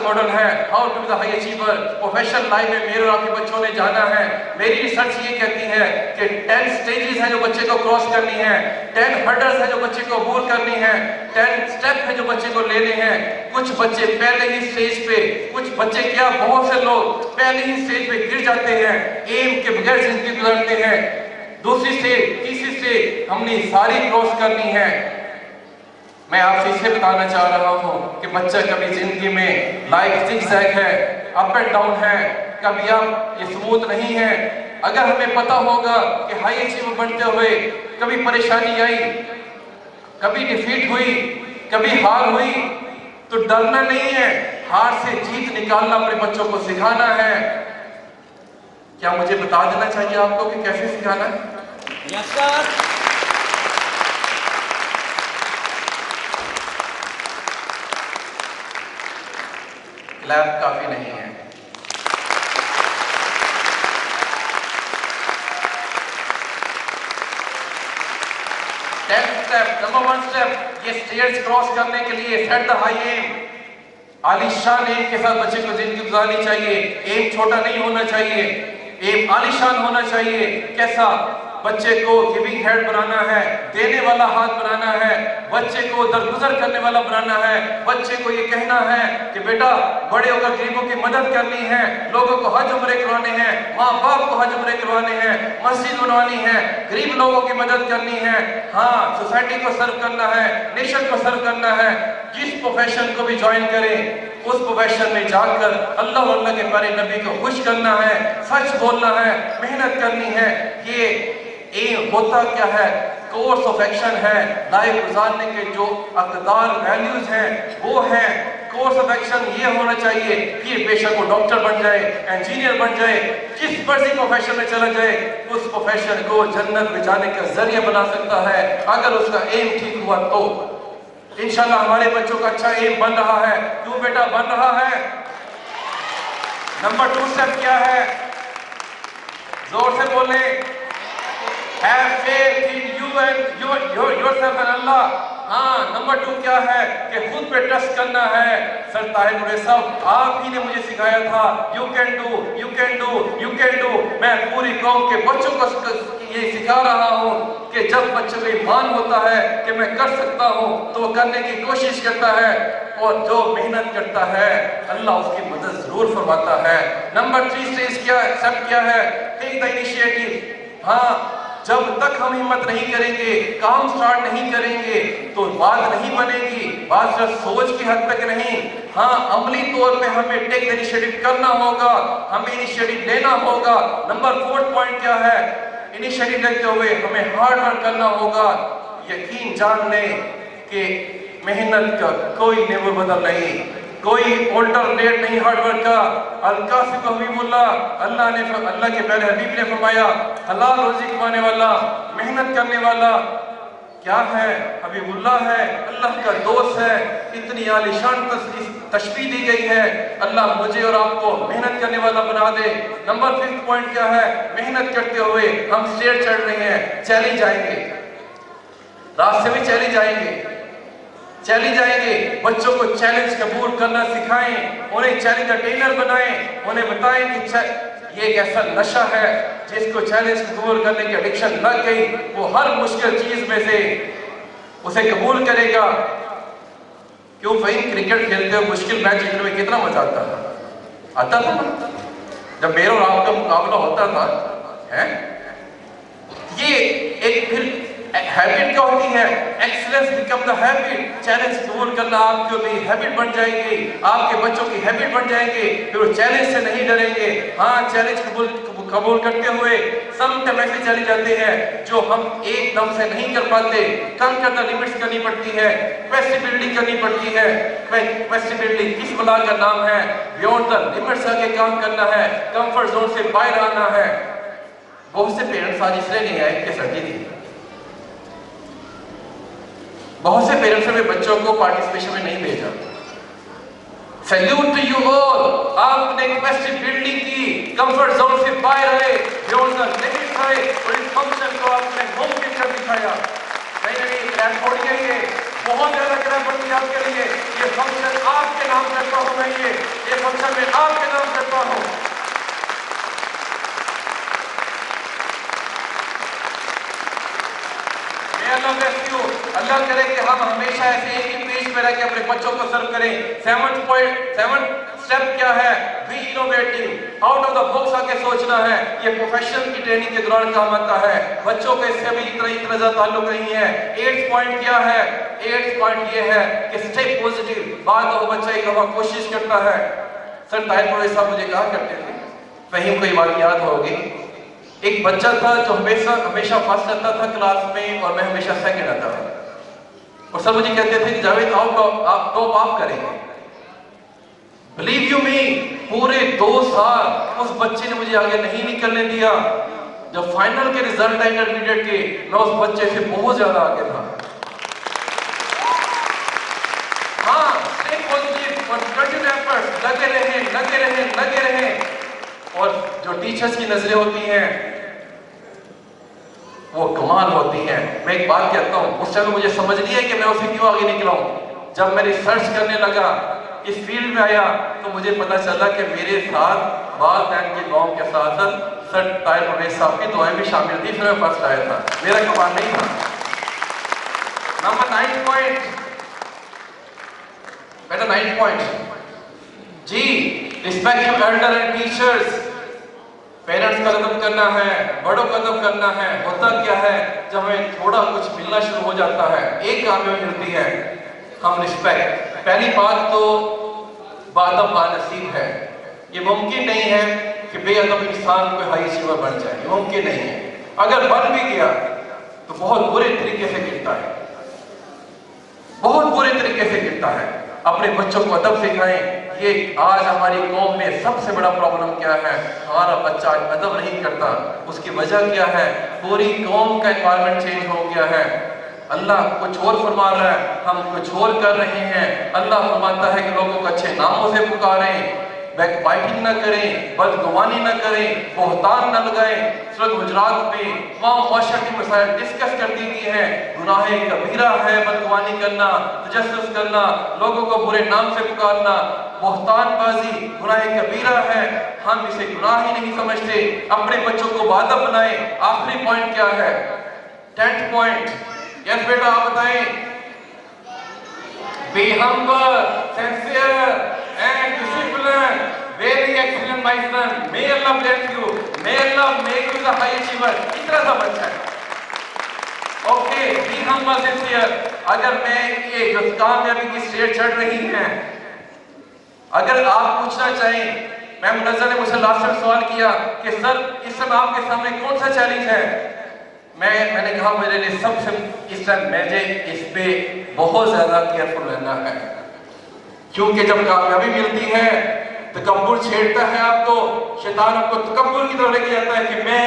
Model है how to be the high achiever. Professional life में मेरे और आपके बच्चों ने जाना है। मेरी रिसर्च ये कहती है कि 10 स्टेजेस हैं जो बच्चे को क्रॉस करनी है, 10 हर्डल्स हैं जो बच्चे को अबूर करनी है, 10 स्टेप हैं जो बच्चे को लेने हैं। कुछ बच्चे पहले ही स्टेज पे, कुछ बच्चे क्या बहुत से लोग पहले ही स्टेज पे गिर जाते हैं, एम के बगैर जिंदगी गुजारते हैं। दूसरी स्टेज, तीसरी स्टेज हमने सारी क्रॉस करनी है। मैं आपसे इसे बताना चाह रहा हूं कि बच्चा कभी जिंदगी में लाइफ जिगजैग है, अप एंड डाउन है, कभी आप ये स्मूथ नहीं है। अगर हमें पता होगा कि हाई अचीवर बनते हुए कभी परेशानी आई, कभी डिफीट हुई, कभी हार हुई, तो डरना नहीं है, हार से जीत निकालना अपने बच्चों को सिखाना है। क्या मुझे बता देना चाहिए आपको कि कैसे सिखाना है? Yes sir. क्लैप काफी नहीं है। नंबर 1 स्टेप, ये स्टेयर्स क्रॉस करने के लिए सेट द हाई एम। आलीशान एम के साथ बच्चे को जिंदगी गुजारनी चाहिए। एम छोटा नहीं होना चाहिए, एम आलीशान होना चाहिए। कैसा? बच्चे को गिविंग हेड बनाना है, देने वाला हाथ बनाना है, बच्चे को दरगुजर करने वाला बनाना है। बच्चे को ये कहना है कि बेटा बड़े होकर गरीबों की मदद करनी है, लोगों को हज उम्रे करवाने हैं, माँ बाप को हज उम्रे करवाने हैं, मस्जिद बनवानी है, गरीब लोगों की मदद करनी है, हाँ सोसाइटी को सर्व करना है, नेशन को सर्व करना है। जिस प्रोफेशन को भी ज्वाइन करें उस प्रोफेशन में जाकर अल्लाह और अल्लाह के प्यारे नबी को खुश करना है, सच बोलना है, मेहनत करनी है। ये एम होता क्या है? कोर्स ऑफ एक्शन है। लाइफ गुजारने के जो अक़दार वैल्यूज हैं वो हैं। कोर्स ऑफ एक्शन ये होना चाहिए कि बेशक वो डॉक्टर बन जाए, इंजीनियर बन जाए, जिस मर्जी प्रोफेशन में चला जाए, उस प्रोफेशन को जन्नत में जाने का जरिया बना सकता है अगर उसका एम ठीक हुआ तो। इंशाल्लाह हमारे बच्चों का अच्छा एम बन रहा है। क्यों बेटा बन रहा है? नंबर 2 स्टेप क्या है? जोर से बोले। Have faith in you and yourself and Allah। हाँ, नंबर 2 क्या है कि खुद पे ट्रस्ट करना है। सर ताहिर नूरी साहब आप ही ने मुझे सिखाया था, you can do, you can do, you can do. मैं पूरी कौम के बच्चों को ये सिखा रहा हूँ कि जब बच्चों को ईमान होता है कि मैं कर सकता हूँ तो वो करने की कोशिश करता है, और जो मेहनत करता है अल्लाह उसकी मदद जरूर फरमाता है। नंबर 3 स्टेज क्या है, सब क्या है? Take the initiative. हाँ, जब तक हम हिम्मत नहीं करेंगे, काम स्टार्ट नहीं करेंगे तो बात नहीं बनेगी। बात सिर्फ सोच की हद तक नहीं, हाँ अमली तौर पे हमें टेक इनिशिएटिव करना होगा, हमें इनिशिएटिव लेना होगा। नंबर 4 पॉइंट क्या है? इनिशिएटिव लेते हुए हमें हार्ड वर्क करना होगा। यकीन जान लें कि मेहनत का कोई नेवर बदल नहीं, कोई ऑल्टरनेट नहीं हार्ड वर्क का। अल-कासिब हबीबुल्लाह, अल्लाह के प्यारे हबीब ने फरमाया हलाल रोजी कमाने वाला, मेहनत करने वाला क्या है? हबीबुल्लाह है, अल्लाह का दोस्त है। इतनी आलीशान तशबीह दी गई है। अल्लाह मुझे और आपको मेहनत करने वाला बना दे। नंबर 5 पॉइंट क्या है? मेहनत करते हुए हम स्टेयर चढ़ रहे हैं, चैलेंज आएंगे, रास्ते में चैलेंज आएंगे, चैलेंज आएंगे। बच्चों को चैलेंज कबूल करना सिखाएं, उन्हें चैलेंज का ट्रेनर बनाएं, उन्हें बताएं कि ये एक ऐसा नशा है जिसको चैलेंज कबूल करने की एडिक्शन लग गई, वो हर मुश्किल चीज में से उसे कबूल करेगा। क्यों भाई, क्रिकेट खेलते हुए मुश्किल मैच जीतने में कितना मजा आता था ना? जब मेरा और आपका मुकाबला होता था है? ये एक फिर हैबिट क्या होती है? Excellence become the habit. Challenge कबूल करना आपके लिए हैबिट बन जाएगी, आपके बच्चों की हैबिट बन जाएंगे, फिर वो चैलेंज से नहीं डरेंगे। हाँ, चैलेंज कबूल करते हुए समटाइम ऐसे चले जाते हैं जो हम एकदम से नहीं कर पाते। कम करना लिमिट्स करनी पड़ती है, कैपेसिटी बिल्डिंग करनी पड़ती है। कैपेसिटी बिल्डिंग किस बला का नाम है? बियॉन्ड द लिमिट्स आके काम करना है, कंफर्ट जोन से बाहर आना है। बहुत से पेरेंट्स आज इसलिए नहीं आए कि सर्दी थी। बहुत से पेरेंट्स ने बच्चों को पार्टिसिपेशन में नहीं भेजा। सैल्यूट टू यू ऑल, आपने कैपेसिटी बिल्डिंग की, कंफर्ट जोन से बाहर आए, बियॉन्ड द लिमिट्स आए और इस फंक्शन को आपने मुमकिन कर दिखाया। नहीं क्रैप छोड़िए, ये बहुत ज्यादा क्रैप होती है आपके लिए। ये फंक्शन आपके नाम करता हूं मैं। ये हमेशा ऐसे एक ही पेज पे रह के अपने बच्चों को सर्व करें। 7 स्टेप क्या है? B innovative, out of the box आके सोचना है। ये प्रोफेशनल की ट्रेनिंग के दौरान काम आता है। बच्चों को इससे भी इतना ज्यादा ताल्लुक नहीं है। 8th पॉइंट क्या है? 8th पॉइंट ये है कि स्टे पॉजिटिव। बात तो बच्चा एक दफा कोशिश करता है। सर ताहिर परवेज साहब मुझे कहा करते थे, फहीम को ये बात याद होगी, एक बच्चा था जो हमेशा फर्स्ट आता था क्लास में और मैं हमेशा सेकंड आता था। और सब मुझे कहते थे कि जावेद आप टॉप आप करेंगे। बिलीव यू मी, पूरे 2 साल उस बच्चे ने मुझे आगे नहीं निकलने दिया। जब फाइनल के रिजल्ट आए इंटरमीडिएट के, मैं उस बच्चे से बहुत ज्यादा आगे था। हाँ, स्टे पॉजिटिव और कंटिन्यू एफर्ट, लगे रहे। और जो टीचर्स की नजरें होती हैं वो कमाल होती हैं। मैं एक बात कहता हूँ, उस समय मुझे समझ नहीं है कि मैं उसे क्यों आगे निकला हूँ। जब मैं रिसर्च करने लगा, इस फील्ड में आया, तो मुझे पता चला कि मेरे साथ वालदैन के गांव के साथ सर ताहिर परवेज साहब की दुआएं भी शामिल थी, फिर मैं फर्स्ट आया था। मेरा कमाल नहीं था। नंबर 9 पॉइंट, बेटा 9 पॉइंट जी, respect your elder and teachers. Parents का कदम करना है, बड़ों का कदम करना है। होता क्या है, जब हमें थोड़ा कुछ मिलना शुरू हो जाता है, एक कामयाबी मिलती है, हम रिस्पेक्ट। पहली बात तो बादब बानसीब है। ये मुमकिन नहीं है कि बेअदब इंसान कोई हाई अचीवर बन जाए, ये मुमकिन नहीं है। अगर बन भी गया तो बहुत बुरे तरीके से गिरता है, बहुत बुरे तरीके से गिरता है। अपने बच्चों को अदब सिखाएं। ये आज हमारी कौम में सबसे बड़ा प्रॉब्लम क्या है? हमारा बच्चा अदब नहीं करता। उसकी वजह क्या है? पूरी कौम का एनवायरनमेंट चेंज हो गया है। अल्लाह कुछ और फरमा रहा है, हम कुछ और कर रहे हैं। अल्लाह फरमाता है कि लोगों को अच्छे नामों से पुकारें, बैकबाइटिंग न करें, बदगुमानी न करें, बोहतान न लगाएं। सूरह हुजरात में तमाम माशरती मसाइल डिस्कस कर दी गई हैं। गुनाह कबीरा है बदगुमानी करना, तजस्सुस करना, लोगों को बुरे नाम से पुकारना, बोहतानबाजी गुनाह कबीरा है। हम इसे गुनाह ही नहीं समझते। अपने बच्चों को बादब बनाएं। आखिरी पॉइंट क्या है? 10th पॉइंट, यस बेटा आप बताएं। Be humble, sincere and discipline, very excellent my son, may Allah bless you, may Allah make you the high achiever। इतना सा बच्चा है। Okay, be humble, sincere। अगर मैं ये जो कामयाबी की स्टेज चढ़ रही है, अगर आप पूछना चाहें, मैम नजर ने मुझसे लास्ट में सवाल किया कि सर इस समय आपके सामने कौन सा चैलेंज है? मैंने कहा मेरे लिए सबसे इस टाइम मुझे इस पे बहुत ज्यादा केयरफुल रहना है, क्योंकि जब कामयाबी मिलती है तकब्बुर छेड़ता है आपको, शैतान आपको तकब्बुर की तरफ लेके जाता है कि मैं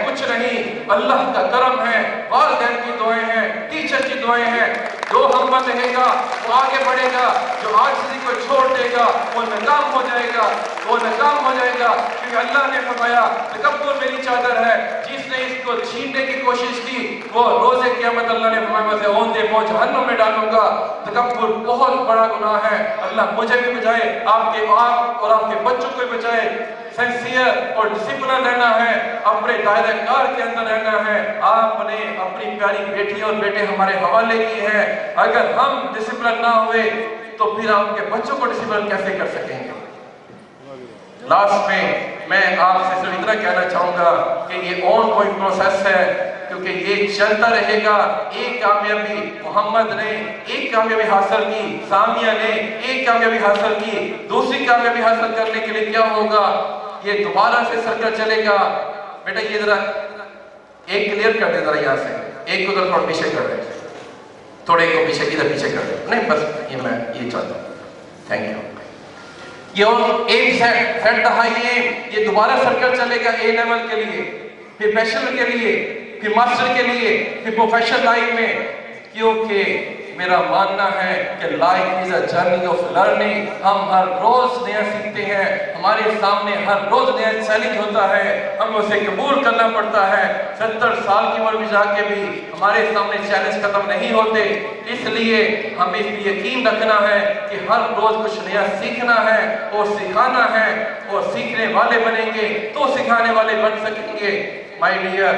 कुछ नहीं। अल्लाह का करम है, वालिदैन की दुआएं हैं, टीचर की दुआएं हैं। जो हम्बल रहेगा वो आगे बढ़ेगा, जो आजिज़ी को छोड़ देगा वो नाकाम हो जाएगा, क्योंकि अल्लाह ने फरमाया तकब्बुर मेरी चादर है, जिसने इसको छीनने की कोशिश की वो रोज़े क़यामत अल्लाह ने फरमाया मैं औंधे पांव जहन्नम में डालूंगा। तकब्बुर बहुत बड़ा गुनाह है। अल्लाह मुझे भी बचाए, आपके आप और आपके बच्चों को भी बचाए। सिंसियर और डिसिप्लिन रहना है, अपने दायरे कार के अंदर रहना है। आपने अपनी प्यारी बेटी और बेटे हमारे हवाले की है। अगर हम डिसिप्लिन ना हुए तो फिर आपके बच्चों को डिसिप्लिन कैसे कर सकेंगे? लास्ट में मैं आपसे सिर्फ इतना कहना चाहूंगा कि ये ऑन गोइंग प्रोसेस है, क्योंकि ये चलता रहेगा। एक कामयाबी मोहम्मद ने एक कामयाबी हासिल की, सामिया ने एक कामयाबी हासिल की, दूसरी कामयाबी हासिल करने के लिए क्या होगा? ये दोबारा से सर्कल चलेगा। बेटा ये जरा एक क्लियर कर दे, जरा यहाँ से एक को जरा थोड़ा पीछे कर दे, थोड़े को पीछे, इधर पीछे कर दे। नहीं बस ये मैं ये चाहता हूँ। Thank you. ये aim set the high aim, ये दोबारा सर्कल चलेगा ए लेवल के लिए, फिर बैचलर के लिए, फिर मास्टर के लिए, फिर प्रोफेशनल लाइफ में। क्योंकि मेरा मानना है कि life is a journey of learning. हम हर रोज नया सीखते हैं, हमारे सामने हर रोज नया चैलेंज होता है, हमें उसे कबूल करना पड़ता है। 70 साल की उम्र में जाके भी हमारे सामने चैलेंज खत्म नहीं होते। इसलिए हमें इस पर यकीन रखना है कि हर रोज कुछ नया सीखना है और सिखाना है, और सीखने वाले बनेंगे तो सिखाने वाले बन सकेंगे। My dear